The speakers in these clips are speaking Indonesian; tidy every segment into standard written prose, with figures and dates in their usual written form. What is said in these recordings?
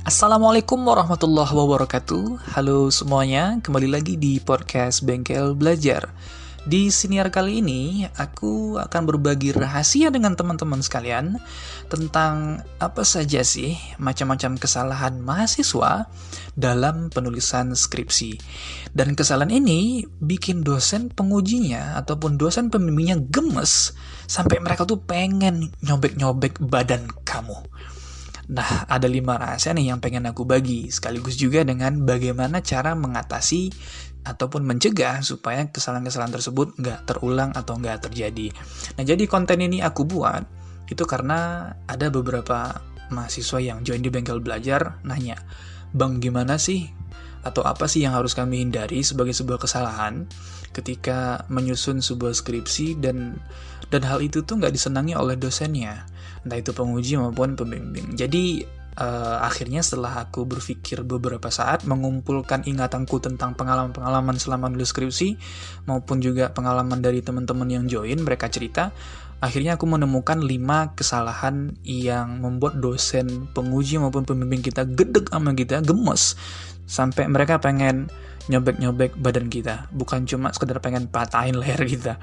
Assalamualaikum warahmatullahi wabarakatuh. Halo semuanya, kembali lagi di podcast Bengkel Belajar. Di siniar kali ini, aku akan berbagi rahasia dengan teman-teman sekalian tentang apa saja sih macam-macam kesalahan mahasiswa dalam penulisan skripsi. Dan kesalahan ini bikin dosen pengujinya ataupun dosen pembimbingnya gemes sampai mereka tuh pengen nyobek-nyobek badan kamu. Nah, ada 5 rahasia nih yang pengen aku bagi, sekaligus juga dengan bagaimana cara mengatasi ataupun mencegah supaya kesalahan-kesalahan tersebut nggak terulang atau nggak terjadi. Nah, jadi konten ini aku buat, itu karena ada beberapa mahasiswa yang join di Bengkel Belajar nanya, "Bang, gimana sih? Atau apa sih yang harus kami hindari sebagai sebuah kesalahan ketika menyusun sebuah skripsi dan hal itu tuh nggak disenangi oleh dosennya, entah itu penguji maupun pembimbing." Jadi akhirnya setelah aku berpikir beberapa saat, mengumpulkan ingatanku tentang pengalaman-pengalaman selama menulis skripsi maupun juga pengalaman dari teman-teman yang join, mereka cerita, akhirnya aku menemukan 5 kesalahan yang membuat dosen penguji maupun pembimbing kita gedeg sama kita, gemes sampai mereka pengen nyobek-nyobek badan kita, bukan cuma sekedar pengen patahin leher kita.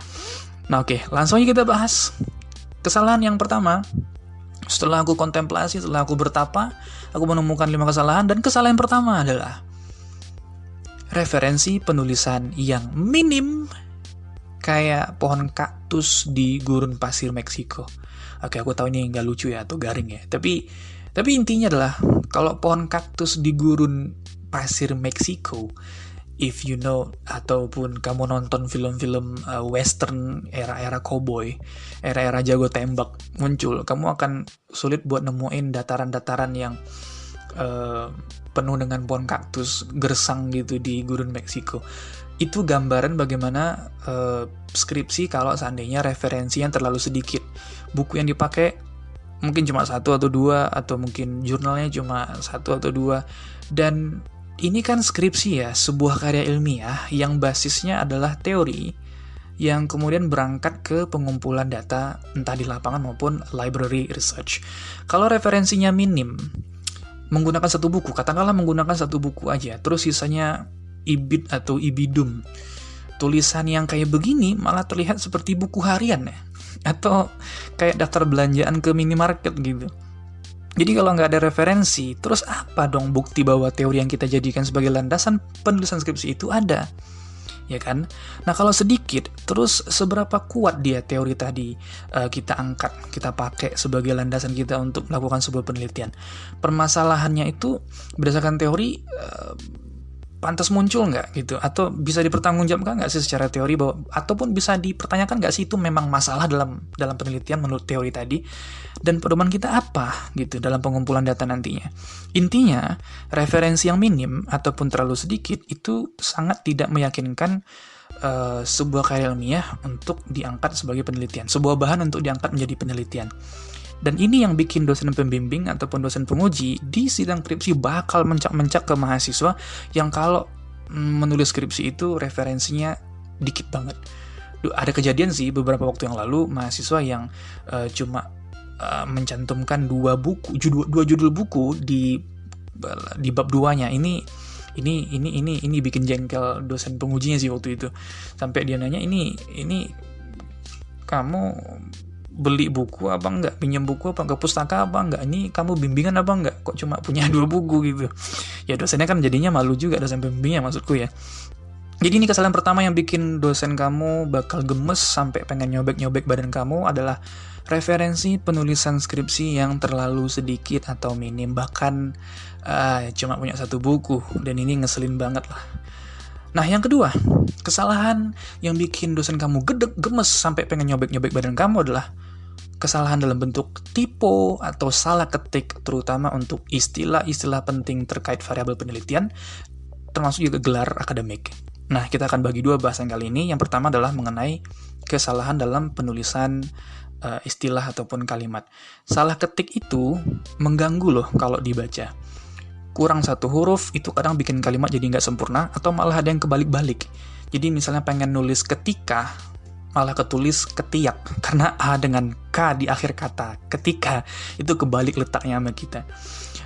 Nah, oke, langsung aja kita bahas. Kesalahan yang pertama, setelah aku kontemplasi, setelah aku bertapa, aku menemukan 5 kesalahan, dan kesalahan pertama adalah referensi penulisan yang minim kayak pohon kaktus di gurun pasir Meksiko. Oke, aku tahu ini nggak lucu ya atau garing ya, tapi intinya adalah kalau pohon kaktus di gurun pasir Meksiko, if you know ataupun kamu nonton film-film western era-era cowboy, era-era jago tembak muncul, kamu akan sulit buat nemuin dataran-dataran yang penuh dengan pohon kaktus gersang gitu di gurun Meksiko. Itu gambaran bagaimana skripsi kalau seandainya referensinya terlalu sedikit. Buku yang dipakai mungkin cuma 1 atau 2, atau mungkin jurnalnya cuma 1 atau 2. Dan ini kan skripsi ya, sebuah karya ilmiah yang basisnya adalah teori yang kemudian berangkat ke pengumpulan data entah di lapangan maupun library research. Kalau referensinya minim, menggunakan 1 buku, katakanlah menggunakan 1 buku aja, terus sisanya ibid atau ibidum, tulisan yang kayak begini malah terlihat seperti buku harian ya, atau kayak daftar belanjaan ke minimarket gitu. Jadi kalau nggak ada referensi, terus apa dong bukti bahwa teori yang kita jadikan sebagai landasan penulisan skripsi itu ada? Ya kan? Nah, kalau sedikit, terus seberapa kuat dia teori tadi kita angkat, kita pakai sebagai landasan kita untuk melakukan sebuah penelitian. Permasalahannya itu berdasarkan teori pantas muncul nggak gitu, atau bisa dipertanggungjawabkan nggak sih secara teori, bahwa ataupun bisa dipertanyakan nggak sih itu memang masalah dalam penelitian menurut teori tadi, dan pedoman kita apa gitu dalam pengumpulan data nantinya. Intinya referensi yang minim ataupun terlalu sedikit itu sangat tidak meyakinkan sebuah karya ilmiah untuk diangkat sebagai penelitian, sebuah bahan untuk diangkat menjadi penelitian. Dan ini yang bikin dosen pembimbing ataupun dosen penguji di sidang skripsi bakal mencak-mencak ke mahasiswa yang kalau menulis skripsi itu referensinya dikit banget. Ada kejadian sih beberapa waktu yang lalu, mahasiswa yang cuma mencantumkan 2 judul buku di bab 2-nya. Ini bikin jengkel dosen pengujinya sih waktu itu. Sampai dia nanya, ini kamu beli buku apa enggak, pinjam buku apa enggak, pustaka apa enggak, ini kamu bimbingan apa enggak, kok cuma punya 2 buku gitu. Ya dosennya kan jadinya malu juga, dosen pembimbingnya maksudku ya. Jadi ini kesalahan pertama yang bikin dosen kamu bakal gemes sampai pengen nyobek-nyobek badan kamu adalah referensi penulisan skripsi yang terlalu sedikit atau minim, bahkan cuma punya 1 buku, dan ini ngeselin banget lah. Nah, yang kedua, kesalahan yang bikin dosen kamu gemes sampai pengen nyobek-nyobek badan kamu adalah kesalahan dalam bentuk typo atau salah ketik, terutama untuk istilah-istilah penting terkait variabel penelitian, termasuk juga gelar akademik. Nah, kita akan bagi 2 bahasan kali ini. Yang pertama adalah mengenai kesalahan dalam penulisan istilah ataupun kalimat. Salah ketik itu mengganggu loh kalau dibaca. Kurang 1 huruf itu kadang bikin kalimat jadi nggak sempurna, atau malah ada yang kebalik-balik. Jadi misalnya pengen nulis ketika, malah ketulis ketiak, karena A dengan K di akhir kata. Ketika itu kebalik letaknya sama kita.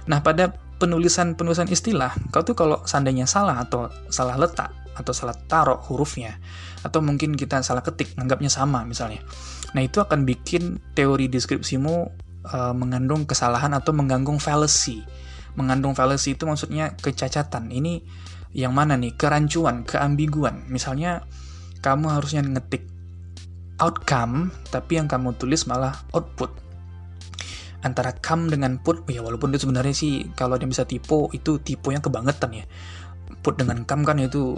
Nah, pada penulisan istilah, kau tuh kalau seandainya salah atau salah letak atau salah taruh hurufnya, atau mungkin kita salah ketik, anggapnya sama misalnya. Nah, itu akan bikin teori deskripsimu mengandung kesalahan atau mengandung fallacy. Mengandung fallacy itu maksudnya kecacatan. Ini yang mana nih? Kerancuan, keambiguan. Misalnya, kamu harusnya ngetik outcome, tapi yang kamu tulis malah output. Antara come dengan put, ya walaupun itu sebenarnya sih kalau dia bisa typo, itu tiponya kebangetan ya. Put dengan come kan itu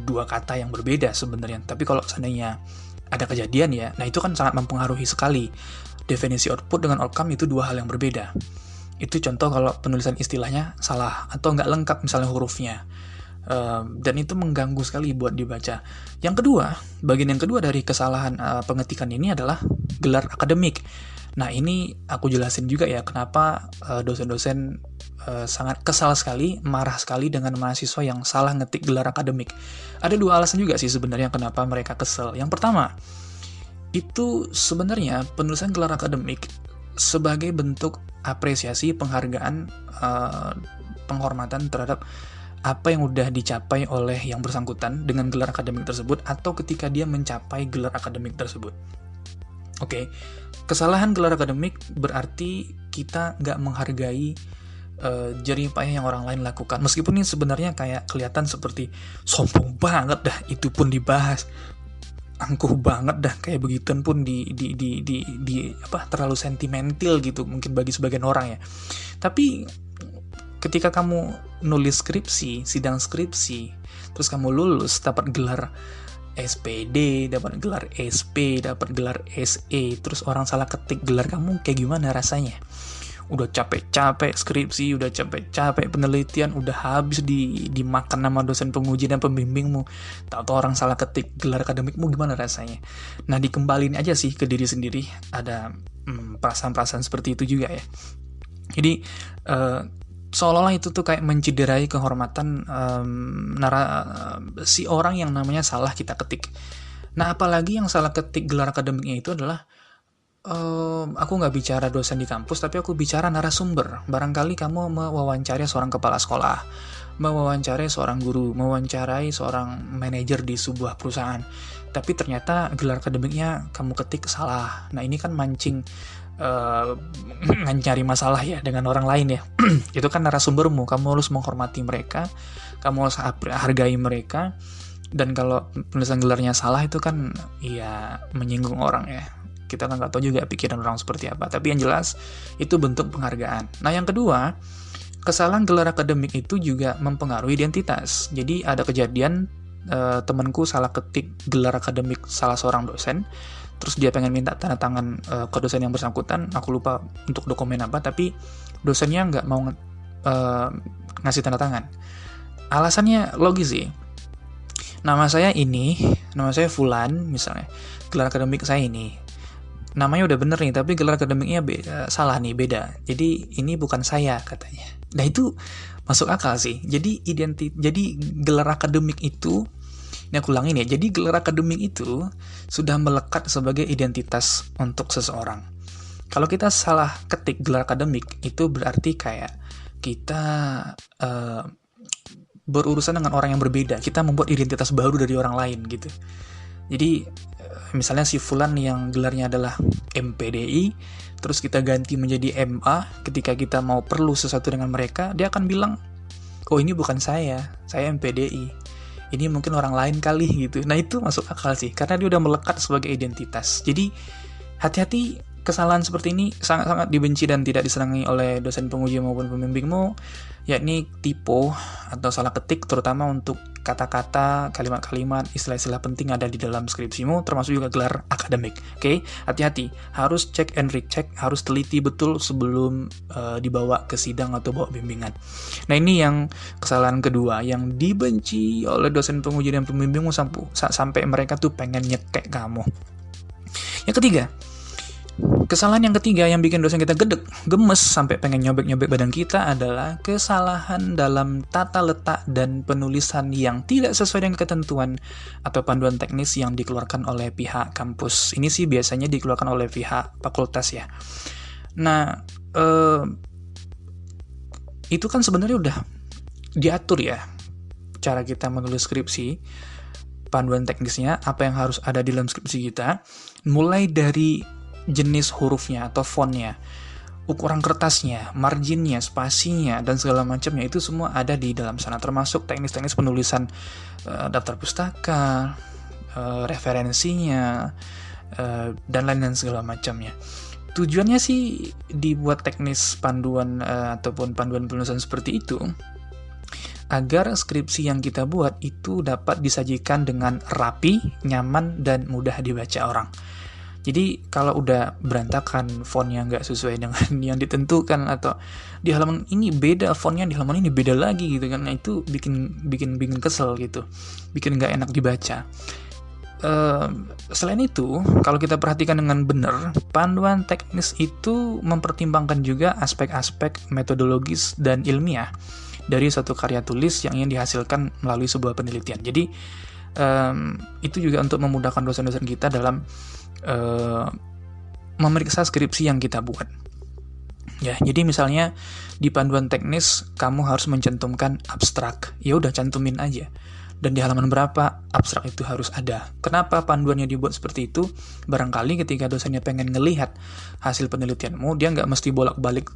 dua kata yang berbeda sebenarnya. Tapi kalau seandainya ada kejadian ya, nah itu kan sangat mempengaruhi sekali. Definisi output dengan outcome itu dua hal yang berbeda. Itu contoh kalau penulisan istilahnya salah atau nggak lengkap misalnya hurufnya. Dan itu mengganggu sekali buat dibaca. Yang kedua, bagian yang kedua dari kesalahan pengetikan ini adalah gelar akademik. Nah, ini aku jelasin juga ya kenapa dosen-dosen sangat kesal sekali, marah sekali dengan mahasiswa yang salah ngetik gelar akademik. Ada dua alasan juga sih sebenarnya kenapa mereka kesel. Yang pertama, itu sebenarnya penulisan gelar akademik sebagai bentuk apresiasi, penghargaan, penghormatan terhadap apa yang udah dicapai oleh yang bersangkutan dengan gelar akademik tersebut atau ketika dia mencapai gelar akademik tersebut. Oke, kesalahan gelar akademik berarti kita nggak menghargai jerih payah yang orang lain lakukan. Meskipun ini sebenarnya kayak kelihatan seperti sombong banget dah, itu pun dibahas. Angkuh banget dah kayak begituan pun di terlalu sentimental gitu mungkin bagi sebagian orang ya. Tapi ketika kamu nulis skripsi, sidang skripsi, terus kamu lulus dapat gelar SPD, dapat gelar SP, dapat gelar SE, terus orang salah ketik gelar kamu, kayak gimana rasanya? Udah capek-capek skripsi, udah capek-capek penelitian, udah habis dimakan nama dosen penguji dan pembimbingmu, tahu-tahu orang salah ketik gelar akademikmu, gimana rasanya? Nah, dikembalin aja sih ke diri sendiri, ada perasaan-perasaan seperti itu juga ya. Jadi seolah-olah itu tuh kayak menciderai kehormatan si orang yang namanya salah kita ketik. Nah, apalagi yang salah ketik gelar akademiknya itu adalah aku nggak bicara dosen di kampus, tapi aku bicara narasumber. Barangkali kamu mewawancarai seorang kepala sekolah, mewawancarai seorang guru, mewawancarai seorang manajer di sebuah perusahaan, tapi ternyata gelar akademiknya kamu ketik salah. Nah, ini kan mancing cari masalah ya dengan orang lain ya. Itu kan narasumbermu, kamu harus menghormati mereka, kamu harus hargai mereka, dan kalau penulisan gelarnya salah itu kan ya menyinggung orang ya. Kita kan nggak tahu juga pikiran orang seperti apa, tapi yang jelas itu bentuk penghargaan. Nah, yang kedua, kesalahan gelar akademik itu juga mempengaruhi identitas. Jadi ada kejadian temanku salah ketik gelar akademik salah seorang dosen, terus dia pengen minta tanda tangan ke dosen yang bersangkutan, aku lupa untuk dokumen apa, tapi dosennya nggak mau ngasih tanda tangan. Alasannya logis sih. Nama saya Fulan misalnya, gelar akademik saya ini. Namanya udah bener nih, tapi gelar akademiknya salah nih, beda. Jadi ini bukan saya katanya. Nah, itu masuk akal sih. Jadi gelar akademik itu, ini aku ulangin ya. Jadi gelar akademik itu sudah melekat sebagai identitas untuk seseorang. Kalau kita salah ketik gelar akademik, itu berarti kayak kita berurusan dengan orang yang berbeda. Kita membuat identitas baru dari orang lain gitu. Jadi misalnya si Fulan yang gelarnya adalah MPDI, terus kita ganti menjadi MA, ketika kita mau perlu sesuatu dengan mereka, dia akan bilang, oh ini bukan saya MPDI, ini mungkin orang lain kali gitu. Nah, itu masuk akal sih, karena dia udah melekat sebagai identitas. Jadi hati-hati, kesalahan seperti ini sangat-sangat dibenci dan tidak disenangi oleh dosen penguji maupun pembimbingmu, yakni typo atau salah ketik, terutama untuk kata-kata, kalimat-kalimat, istilah-istilah penting ada di dalam skripsimu, termasuk juga gelar akademik. Oke, hati-hati, harus cek and recheck, harus teliti betul sebelum dibawa ke sidang atau bawa bimbingan. Nah, ini yang kesalahan kedua yang dibenci oleh dosen penguji dan pembimbingmu sampai mereka tuh pengen nyekek kamu. Yang ketiga, kesalahan yang ketiga yang bikin dosen kita gemes sampai pengen nyobek-nyobek badan kita adalah kesalahan dalam tata letak dan penulisan yang tidak sesuai dengan ketentuan atau panduan teknis yang dikeluarkan oleh pihak kampus. Ini sih biasanya dikeluarkan oleh pihak fakultas ya. Nah, itu kan sebenarnya udah diatur ya cara kita menulis skripsi, panduan teknisnya, apa yang harus ada di dalam skripsi kita, mulai dari jenis hurufnya atau fontnya, ukuran kertasnya, marginnya, spasinya, dan segala macamnya, itu semua ada di dalam sana, termasuk teknis-teknis penulisan daftar pustaka, referensinya, dan lain-lain segala macamnya. Tujuannya sih dibuat teknis panduan ataupun panduan penulisan seperti itu agar skripsi yang kita buat itu dapat disajikan dengan rapi, nyaman, dan mudah dibaca orang. Jadi kalau udah berantakan, fontnya nggak sesuai dengan yang ditentukan, atau di halaman ini beda fontnya, di halaman ini beda lagi gitu kan, nah itu bikin kesel gitu, bikin nggak enak dibaca. Selain itu, kalau kita perhatikan dengan benar, panduan teknis itu mempertimbangkan juga aspek-aspek metodologis dan ilmiah dari suatu karya tulis yang ingin dihasilkan melalui sebuah penelitian. Jadi itu juga untuk memudahkan dosen-dosen kita dalam memeriksa skripsi yang kita buat. Ya, jadi misalnya di panduan teknis kamu harus mencantumkan abstrak. Ya udah, cantumin aja. Dan di halaman berapa abstrak itu harus ada. Kenapa panduannya dibuat seperti itu? Barangkali ketika dosennya pengen ngelihat hasil penelitianmu, dia nggak mesti bolak-balik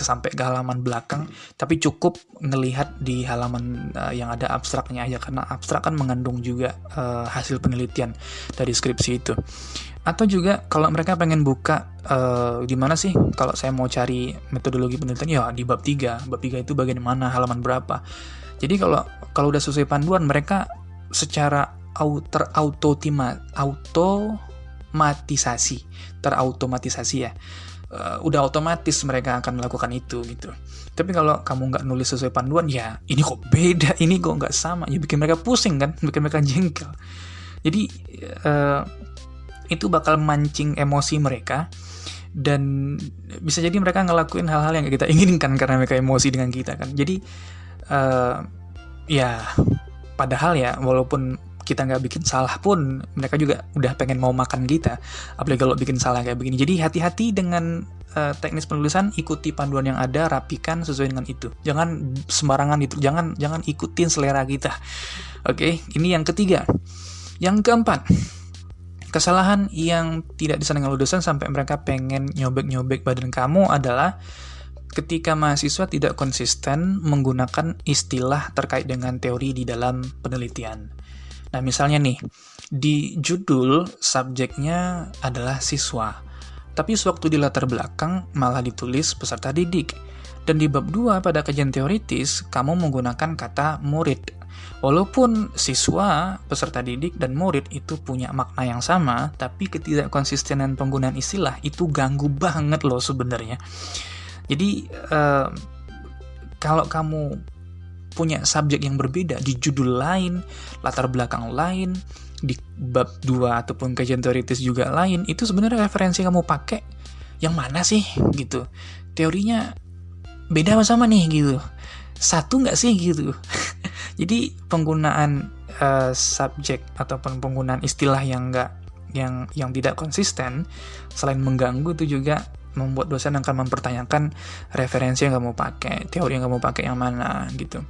sampai ke halaman belakang, tapi cukup ngelihat di halaman yang ada abstraknya aja, karena abstrak kan mengandung juga hasil penelitian dari skripsi itu. Atau juga kalau mereka pengen buka di mana sih kalau saya mau cari metodologi penelitian, ya di bab 3. Bab 3 itu bagian mana, halaman berapa. Jadi kalau udah sesuai panduan, mereka secara terautomatisasi ya, udah otomatis mereka akan melakukan itu gitu. Tapi kalau kamu nggak nulis sesuai panduan, ya ini kok beda, ini kok nggak sama, ya bikin mereka pusing kan, bikin mereka jengkel. Jadi itu bakal mancing emosi mereka, dan bisa jadi mereka ngelakuin hal-hal yang kita inginkan karena mereka emosi dengan kita kan. Jadi ya padahal ya walaupun kita nggak bikin salah pun, mereka juga udah pengen mau makan kita, apalagi kalau bikin salah kayak begini. Jadi hati-hati dengan teknis penulisan, ikuti panduan yang ada, rapikan sesuai dengan itu, jangan sembarangan itu, jangan ikutin selera kita. Oke, ini yang ketiga. Yang keempat, kesalahan yang tidak disadari oleh dosen sampai mereka pengen nyobek-nyobek badan kamu adalah ketika mahasiswa tidak konsisten menggunakan istilah terkait dengan teori di dalam penelitian. Nah, misalnya nih, di judul subjeknya adalah siswa, tapi sewaktu di latar belakang malah ditulis peserta didik. Dan di bab 2 pada kajian teoritis, kamu menggunakan kata murid. Walaupun siswa, peserta didik, dan murid itu punya makna yang sama, tapi ketidakkonsistenan penggunaan istilah itu ganggu banget loh sebenarnya. Jadi kalau kamu punya subjek yang berbeda di judul lain, latar belakang lain, di bab 2 ataupun kajian teoritis juga lain, itu sebenarnya referensi kamu pakai yang mana sih gitu. Teorinya beda sama nih gitu. Satu nggak sih gitu. Jadi penggunaan subjek ataupun penggunaan istilah yang tidak konsisten, selain mengganggu, itu juga membuat dosen akan mempertanyakan referensi yang kamu pakai, teori yang kamu pakai yang mana gitu.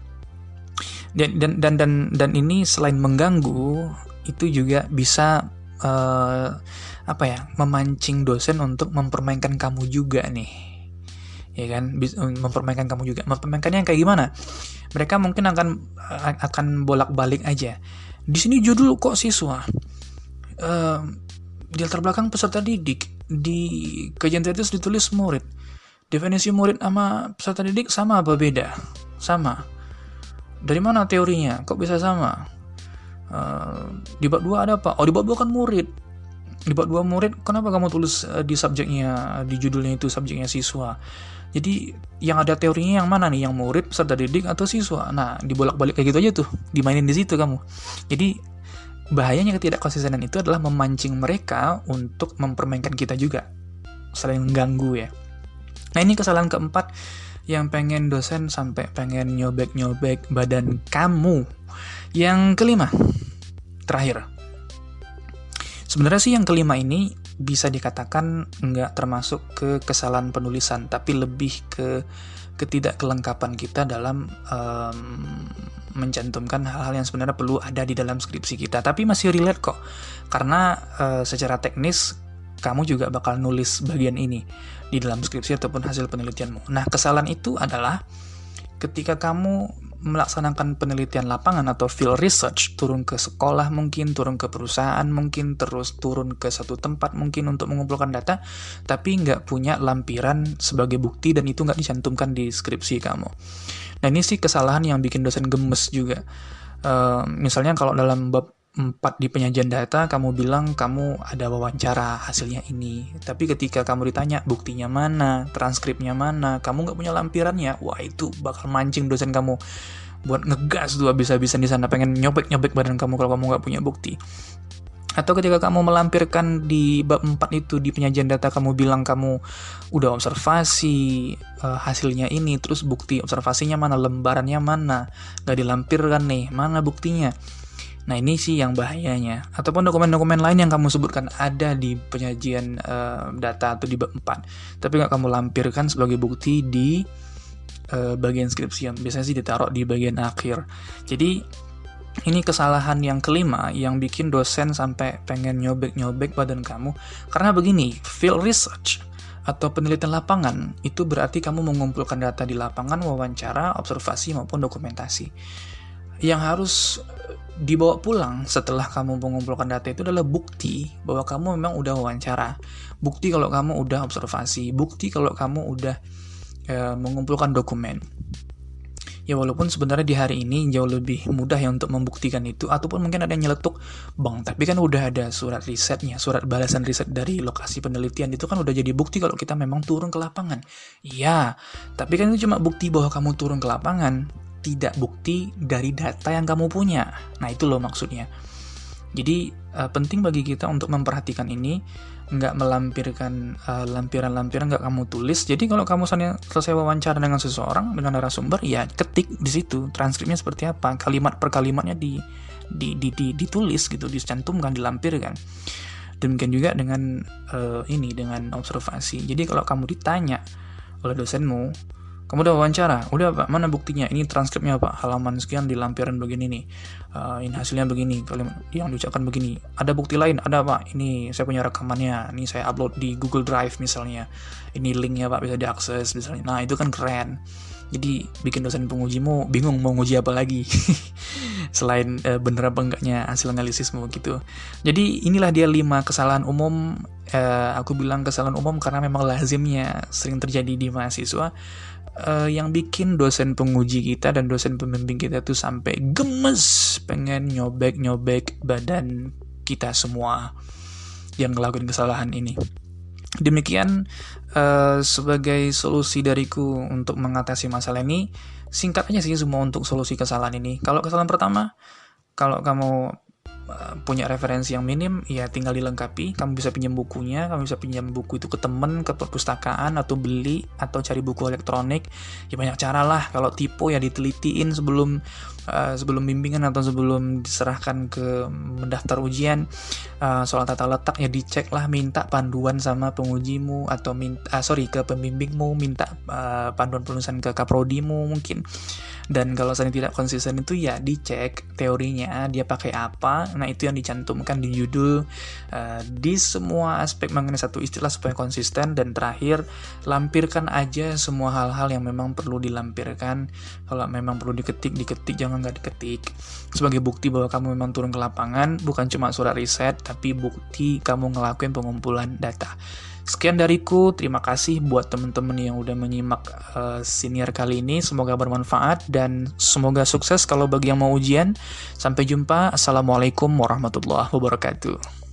Dan ini selain mengganggu, itu juga bisa memancing dosen untuk mempermainkan kamu juga nih. Ya kan, mempermainkan kamu juga. Mempermainkannya yang kayak gimana? Mereka mungkin akan bolak-balik aja. Di sini judul kok siswa, di latar belakang peserta didik, di kajian teoritis ditulis murid. Definisi murid sama peserta didik sama apa beda? Sama. Dari mana teorinya? Kok bisa sama? Di bab 2 ada apa? Oh, di bab 2 kan murid. Di bab 2 murid, kenapa kamu tulis di subjeknya, di judulnya itu subjeknya siswa? Jadi yang ada teorinya yang mana nih? Yang murid, peserta didik, atau siswa? Nah, dibolak-balik kayak gitu aja tuh. Dimainin di situ kamu. Jadi bahayanya ketidakkonsistenan itu adalah memancing mereka untuk mempermainkan kita juga, selain mengganggu ya. Nah, ini kesalahan keempat yang pengen dosen sampai pengen nyobek-nyobek badan kamu. Yang kelima, terakhir. Sebenarnya sih yang kelima ini bisa dikatakan nggak termasuk ke kesalahan penulisan, tapi lebih ke ketidakkelengkapan kita dalam mencantumkan hal-hal yang sebenarnya perlu ada di dalam skripsi kita. Tapi masih relate kok, karena secara teknis kamu juga bakal nulis bagian ini di dalam skripsi ataupun hasil penelitianmu. Nah, kesalahan itu adalah ketika kamu melaksanakan penelitian lapangan atau field research, turun ke sekolah mungkin, turun ke perusahaan mungkin, terus turun ke satu tempat mungkin untuk mengumpulkan data, tapi nggak punya lampiran sebagai bukti dan itu nggak dicantumkan di skripsi kamu. Nah, ini sih kesalahan yang bikin dosen gemes juga. Misalnya kalau dalam bab 4 di penyajian data, kamu bilang kamu ada wawancara, hasilnya ini. Tapi ketika kamu ditanya buktinya mana, transkripnya mana, kamu nggak punya lampirannya, wah itu bakal mancing dosen kamu buat ngegas tuh habis-habisan di sana, pengen nyobek-nyobek badan kamu kalau kamu nggak punya bukti. Atau ketika kamu melampirkan di bab 4 itu di penyajian data, kamu bilang kamu udah observasi hasilnya ini, terus bukti observasinya mana, lembarannya mana, nggak dilampirkan nih, mana buktinya. Nah, ini sih yang bahayanya. Ataupun dokumen-dokumen lain yang kamu sebutkan ada di penyajian data atau di bab 4, tapi nggak kamu lampirkan sebagai bukti di bagian skripsi, yang biasanya sih ditaruh di bagian akhir. Jadi, ini kesalahan yang kelima yang bikin dosen sampai pengen nyobek-nyobek badan kamu. Karena begini, field research atau penelitian lapangan itu berarti kamu mengumpulkan data di lapangan, wawancara, observasi, maupun dokumentasi. Yang harus dibawa pulang setelah kamu mengumpulkan data itu adalah bukti bahwa kamu memang udah wawancara, bukti kalau kamu udah observasi, bukti kalau kamu udah mengumpulkan dokumen. Ya walaupun sebenarnya di hari ini jauh lebih mudah ya untuk membuktikan itu, ataupun mungkin ada yang nyeletuk, bang tapi kan udah ada surat risetnya, surat balasan riset dari lokasi penelitian, itu kan udah jadi bukti kalau kita memang turun ke lapangan. Iya, tapi kan itu cuma bukti bahwa kamu turun ke lapangan, tidak bukti dari data yang kamu punya. Nah, itu loh maksudnya. Jadi penting bagi kita untuk memperhatikan ini, nggak melampirkan lampiran-lampiran, nggak kamu tulis. Jadi kalau kamu selesai wawancara dengan seseorang, dengan narasumber, ya ketik di situ transkripnya seperti apa, kalimat per kalimatnya ditulis gitu, dicantumkan, dilampirkan. Demikian juga dengan dengan observasi. Jadi kalau kamu ditanya oleh dosenmu, kamu udah wawancara, udah Pak, mana buktinya? Ini transkripnya Pak, halaman sekian dilampirkan begini nih, ini hasilnya begini, kalimat yang diucapkan begini. Ada bukti lain? Ada Pak, ini saya punya rekamannya, ini saya upload di Google Drive misalnya, ini linknya Pak, bisa diakses misalnya. Nah itu kan keren. Jadi bikin dosen pengujimu bingung mau nguji apa lagi selain bener apa enggaknya hasil analisismu gitu. Jadi inilah dia 5 kesalahan umum. Aku bilang kesalahan umum karena memang lazimnya sering terjadi di mahasiswa, yang bikin dosen penguji kita dan dosen pembimbing kita tuh sampai gemes pengen nyobek-nyobek badan kita semua yang ngelakuin kesalahan ini. Demikian sebagai solusi dariku untuk mengatasi masalah ini. Singkat aja sih semua untuk solusi kesalahan ini. Kalau kesalahan pertama, kalau kamu punya referensi yang minim, ya tinggal dilengkapi. Kamu bisa pinjam bukunya, kamu bisa pinjam buku itu ke temen, ke perpustakaan, atau beli, atau cari buku elektronik. Ya banyak cara lah. Kalau typo ya ditelitiin sebelum bimbingan atau sebelum diserahkan ke mendaftar ujian. Soal tata letak ya dicek lah, minta panduan sama pengujimu, atau ke pembimbingmu, minta panduan penulisan ke kaprodimu mungkin. Dan kalau saya tidak konsisten itu ya dicek teorinya dia pakai apa. Nah itu yang dicantumkan di judul, di semua aspek mengenai satu istilah supaya konsisten. Dan terakhir, lampirkan aja semua hal-hal yang memang perlu dilampirkan. Kalau memang perlu diketik, jangan nggak diketik. Sebagai bukti bahwa kamu memang turun ke lapangan, bukan cuma surat riset, tapi bukti kamu ngelakuin pengumpulan data. Sekian dariku, terima kasih buat teman-teman yang udah menyimak senior kali ini. Semoga bermanfaat dan semoga sukses kalau bagi yang mau ujian. Sampai jumpa. Assalamualaikum warahmatullahi wabarakatuh.